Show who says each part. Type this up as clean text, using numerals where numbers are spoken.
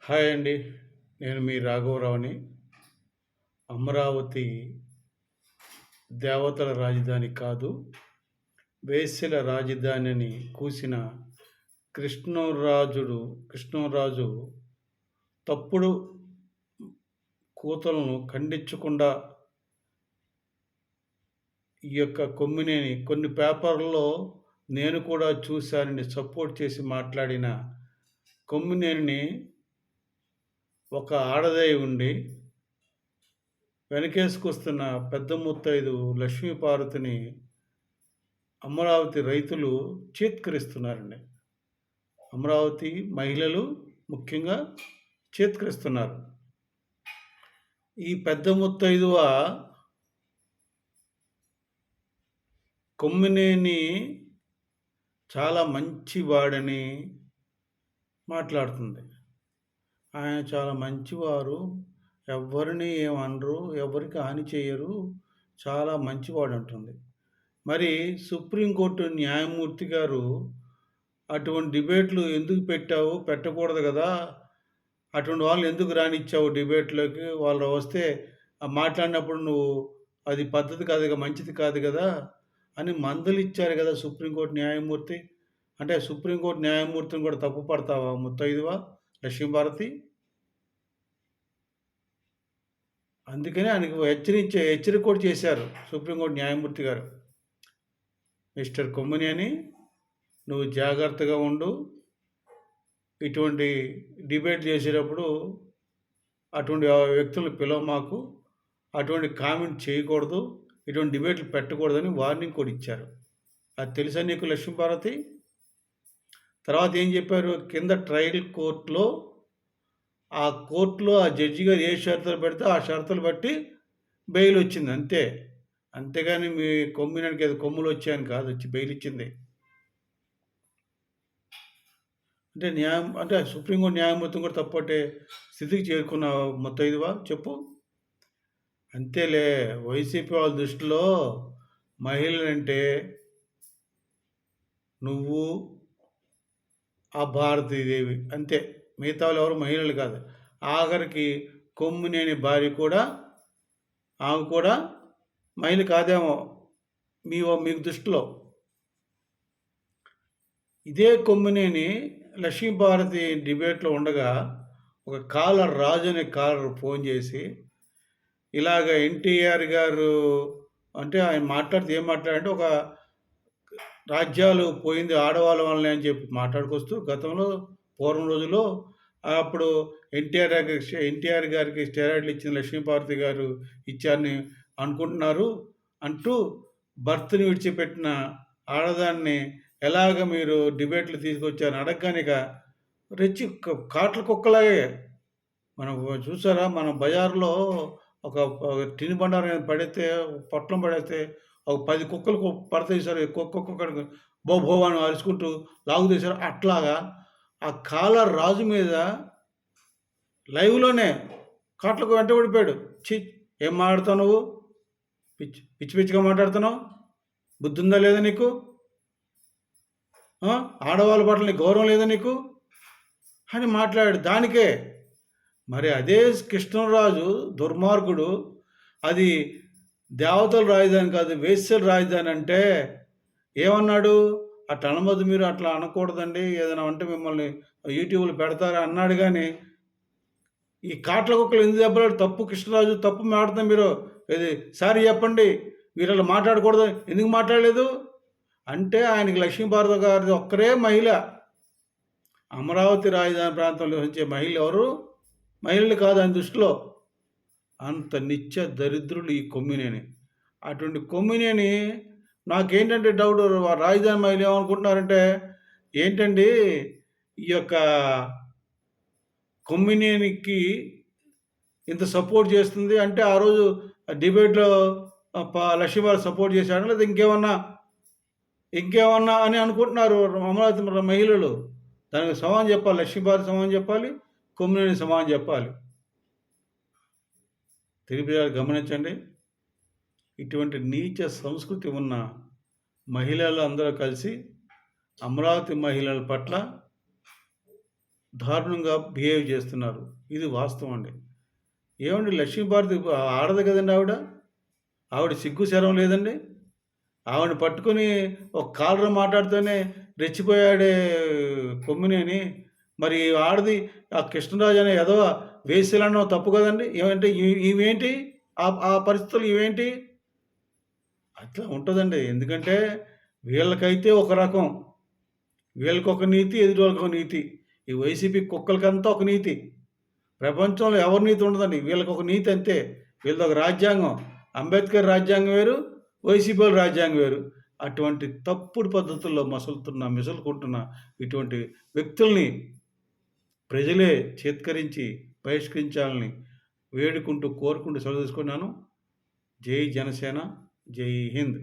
Speaker 1: Hi అండి. నేను మీ రాఘవరావుని. అమరావతి దేవతల రాజధాని కాదు, వేశ్యల రాజధాని అని కూసిన కృష్ణంరాజు తప్పుడు కూతలను ఖండించకుండా ఈ యొక్క కొమ్మినేని కొన్ని పేపర్‌లో నేను కూడా చూశానని సపోర్ట్ చేసి మాట్లాడిన కొమ్మినేనిని ఒక ఆడదై ఉండి వెనకేసుకొస్తున్న పెద్ద ముత్తైదు లక్ష్మీపార్వతిని అమరావతి రైతులు చేత్కరిస్తున్నారండి. అమరావతి మహిళలు ముఖ్యంగా చేత్కరిస్తున్నారు. ఈ పెద్ద ముత్తైదువ కొమ్మినేని చాలా మంచివాడని మాట్లాడుతుంది. ఆయన చాలా మంచివారు, ఎవ్వరిని ఏమనరు, ఎవరికి హాని చేయరు, చాలా మంచివాడు అంటుంది. మరి సుప్రీంకోర్టు న్యాయమూర్తి గారు అటువంటి డిబేట్లు ఎందుకు పెట్టావు, పెట్టకూడదు కదా, అటువంటి వాళ్ళని ఎందుకు రానిచ్చావు డిబేట్లోకి, వాళ్ళు వస్తే మాట్లాడినప్పుడు నువ్వు అది పద్ధతి కాదు కదా, మంచిది కాదు కదా అని మందలిచ్చారు కదా సుప్రీంకోర్టు న్యాయమూర్తి. అంటే సుప్రీంకోర్టు న్యాయమూర్తిని కూడా తప్పు పడతావా ముత్తైదువా లక్ష్మీభారతి? అందుకని ఆయనకు హెచ్చరిక కూడా చేశారు సుప్రీంకోర్టు న్యాయమూర్తి గారు. మిస్టర్ కొమ్మినేని, నువ్వు జాగ్రత్తగా ఉండు, ఇటువంటి డిబేట్ చేసేటప్పుడు అటువంటి వ్యక్తులను పిలవమాకు, అటువంటి కామెంట్ చేయకూడదు, ఇటువంటి డిబేట్లు పెట్టకూడదని వార్నింగ్ కూడా ఇచ్చారు. అది తెలుసా నీకు లక్ష్మీపార్వతి? తర్వాత ఏం చెప్పారు, కింద ట్రయల్ కోర్టులో ఆ కోర్టులో ఆ జడ్జి గారు ఏ షరతులు పెడితే ఆ షరతులు బట్టి బెయిల్ వచ్చింది అంతే. అంతేగాని మీ కొమ్మినానికి ఏదో కొమ్ములు వచ్చాయని కాదు వచ్చి బెయిల్ ఇచ్చింది. అంటే సుప్రీంకోర్టు న్యాయమూర్తిని కూడా తప్పట్టే స్థితికి చేరుకున్న ముత్తైదువా చెప్పు. అంతేలే, వైసీపీ వాళ్ళ దృష్టిలో మహిళలంటే నువ్వు, ఆ భారతీదేవి అంతే, మిగతా వాళ్ళు ఎవరు మహిళలు కాదు. ఆఖరికి కొమ్మినేని భార్య కూడా, ఆమె కూడా మహిళ కాదేమో మీకు దృష్టిలో. ఇదే కొమ్మినేని లక్ష్మీభారతి డిబేట్లో ఉండగా ఒక కాలర్, రాజు అనే కాలర్ ఫోన్ చేసి ఇలాగ ఎన్టీఆర్ గారు అంటే ఆయన మాట్లాడితే ఏం మాట్లాడంటే, ఒక రాజ్యాలు పోయింది ఆడవాళ్ళ వల్లనే అని చెప్పి మాట్లాడుకొస్తూ గతంలో పూర్వం రోజుల్లో అప్పుడు ఎన్టీఆర్ గారికి స్టెరాయిడ్లు ఇచ్చిన లక్ష్మీపార్వతి గారు ఇచ్చారని అనుకుంటున్నారు అంటూ భర్తని విడిచిపెట్టిన ఆడదాన్ని ఎలాగ మీరు డిబేట్లు తీసుకొచ్చారని అడగగానిక రెచ్చి కాట్ల కుక్కలాగే. మనం చూసారా, మన బజార్లో ఒక టిని బండారం పడితే, పొట్లం పడితే ఒక 10 కుక్కలు పడతాయి సార్, ఒక్కొక్కడికి బో బో అని అరుచుకుంటూ లాగుతీశారు. అట్లాగా ఆ కాలర్ రాజు మీద లైవ్లోనే కాట్లకు వెంటబడిపోయాడు. ఏం మాట్లాడుతావు నువ్వు, పిచ్చిగా మాట్లాడుతున్నావు, బుద్ధి ఉందా లేదా నీకు, ఆడవాళ్ళ పట్ల నీకు గౌరవం లేదా నీకు అని మాట్లాడాడు. దానికే మరి అదే కృష్ణరాజు దుర్మార్గుడు, అది దేవతల రాజధాని కాదు వేశ్యల రాజధాని అంటే ఏమన్నాడు, అట్లా అనవద్దు, మీరు అట్లా అనకూడదండి, ఏదైనా అంటే మిమ్మల్ని యూట్యూబ్లో పెడతారా అన్నాడు. కానీ ఈ కాట్ల కుక్కలు ఎందుకు దెబ్బలాడు, తప్పు కృష్ణరాజు, తప్పు మాట్లాడుతాం మీరు, ఇది సారీ చెప్పండి, మీరు అలా మాట్లాడకూడదు, ఎందుకు మాట్లాడలేదు అంటే ఆయనకి లక్ష్మీభారతి గారి ఒక్కరే మహిళ. అమరావతి రాజధాని ప్రాంతంలో నివసించే మహిళలు ఎవరు మహిళలు కాదు ఆయన దృష్టిలో. అంత నిత్య దరిద్రులు ఈ కొమ్మినేని. అటువంటి కొమ్మినేని నాకేంటంటే డౌట్, రాజధాని మహిళలు ఏమనుకుంటున్నారంటే, ఏంటండి ఈ యొక్క కొమ్మినేనికి ఇంత సపోర్ట్ చేస్తుంది అంటే, ఆ రోజు డిబేట్లో లక్ష్మీభారతి సపోర్ట్ చేశాడు లేదా ఇంకేమన్నా అని అనుకుంటున్నారు అమరావతి మహిళలు. దానికి సమాధానం చెప్పాలి, లక్ష్మీభారతి సమాధానం చెప్పాలి, కొమ్మినేని సమాధానం చెప్పాలి. తెలుగు గమనించండి, ఇటువంటి నీచ సంస్కృతి ఉన్న మహిళలు అందరూ కలిసి అమరావతి మహిళల పట్ల దారుణంగా బిహేవ్ చేస్తున్నారు. ఇది వాస్తవం అండి. ఏవండి లక్ష్మీభారతి ఆడదు కదండీ ఆవిడ. ఆవిడ సిగ్గు, శరం లేదండి. ఆవిడని పట్టుకొని ఒక కాలర్ మాట్లాడితేనే రెచ్చిపోయాడే కొమ్మినేని. మరి ఆడది ఆ కృష్ణరాజు అనే ఎదవ వేశ్యలనడం తప్పు కదండీ! ఏమంటే ఈమేంటి? ఆ పరిస్థితుల్లో ఈమేంటి? అట్లా ఉంటదండి. ఎందుకంటే వీళ్ళకైతే ఒక రకం. వీళ్ళకొక నీతి, ఎదుటోళ్ళకొక నీతి. ఈ వైసీపీ కుక్కలకంతా ఒక నీతి. ప్రపంచంలో ఎవరి నీతి ఉండదండి. వీళ్ళకొక నీతి అంతే. వీళ్ళదొక రాజ్యాంగం. అంబేద్కర్ రాజ్యాంగం వేరు, వైసీపీల రాజ్యాంగం వేరు. అటువంటి తప్పుడు పద్ధతుల్లో మిసులుకుంటున్న ఇటువంటి వ్యక్తుల్ని ప్రజలే చేత్కరించి బహిష్కరించాలని వేడుకుంటూ, కోరుకుంటూ సెలవు తీసుకున్నాను. జై జనసేన, జై హింద్.